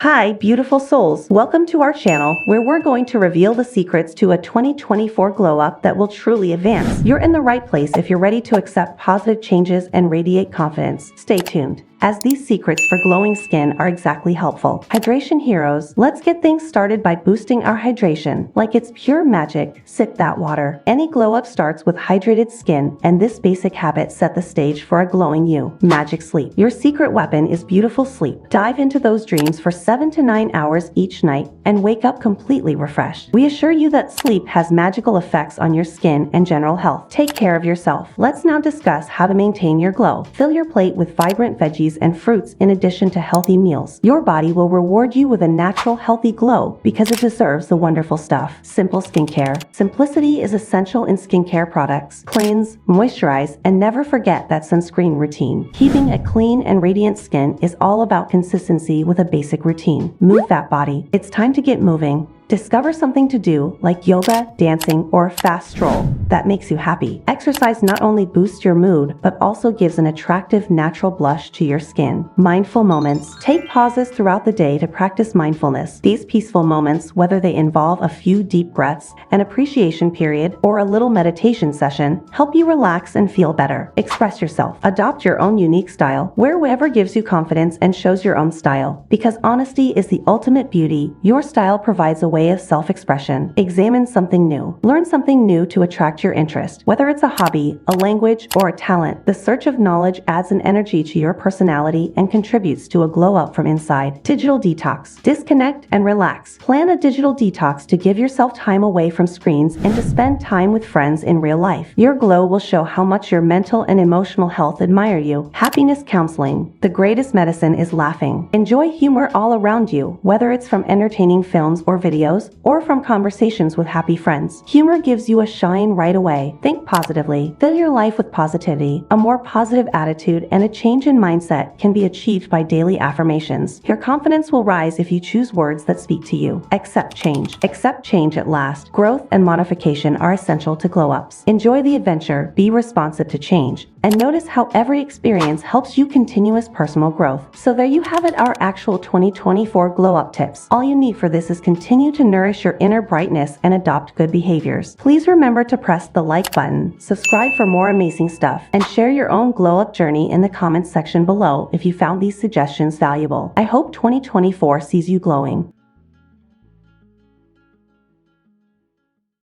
Hi, beautiful souls. Welcome to our channel where we're going to reveal the secrets to a 2024 glow up that will truly advance. You're in the right place if you're ready to accept positive changes and radiate confidence. Stay tuned, as these secrets for glowing skin are exactly helpful. Hydration heroes, let's get things started by boosting our hydration. Like it's pure magic, sip that water. Any glow up starts with hydrated skin, and this basic habit set the stage for a glowing you. Magic sleep. Your secret weapon is beautiful sleep. Dive into those dreams for 7 to 9 hours each night and wake up completely refreshed. We assure you that sleep has magical effects on your skin and general health. Take care of yourself. Let's now discuss how to maintain your glow. Fill your plate with vibrant veggies and fruits in addition to healthy meals. Your body will reward you with a natural, healthy glow because it deserves the wonderful stuff. Simple skincare. Simplicity is essential in skincare products. Cleanse, moisturize, and never forget that sunscreen routine. Keeping a clean and radiant skin is all about consistency with a basic routine. Move that body. It's time to get moving. Discover something to do like yoga, dancing, or a fast stroll that makes you happy. Exercise not only boosts your mood, but also gives an attractive natural blush to your skin. Mindful moments. Take pauses throughout the day to practice mindfulness. These peaceful moments, whether they involve a few deep breaths, an appreciation period, or a little meditation session, help you relax and feel better. Express yourself. Adopt your own unique style. Wear whatever gives you confidence and shows your own style. Because honesty is the ultimate beauty, your style provides a way of self-expression. Examine something new. Learn something new to attract your interest. Whether it's a hobby, a language, or a talent, the search of knowledge adds an energy to your personality and contributes to a glow up from inside. Digital detox. Disconnect and relax. Plan a digital detox to give yourself time away from screens and to spend time with friends in real life. Your glow will show how much your mental and emotional health admire you. Happiness counseling. The greatest medicine is laughing. Enjoy humor all around you, whether it's from entertaining films or videos, or from conversations with happy friends. Humor gives you a shine right away. Think positively. Fill your life with positivity. A more positive attitude and a change in mindset can be achieved by daily affirmations. Your confidence will rise if you choose words that speak to you. Accept change. Accept change at last. Growth and modification are essential to glow ups. Enjoy the adventure, be responsive to change, and notice how every experience helps you continuous personal growth. So there you have it, our actual 2024 glow up tips. All you need for this is continue to nourish your inner brightness and adopt good behaviors. Please remember to press the like button, subscribe for more amazing stuff, and share your own glow up journey in the comments section below if you found these suggestions valuable. I hope 2024 sees you glowing.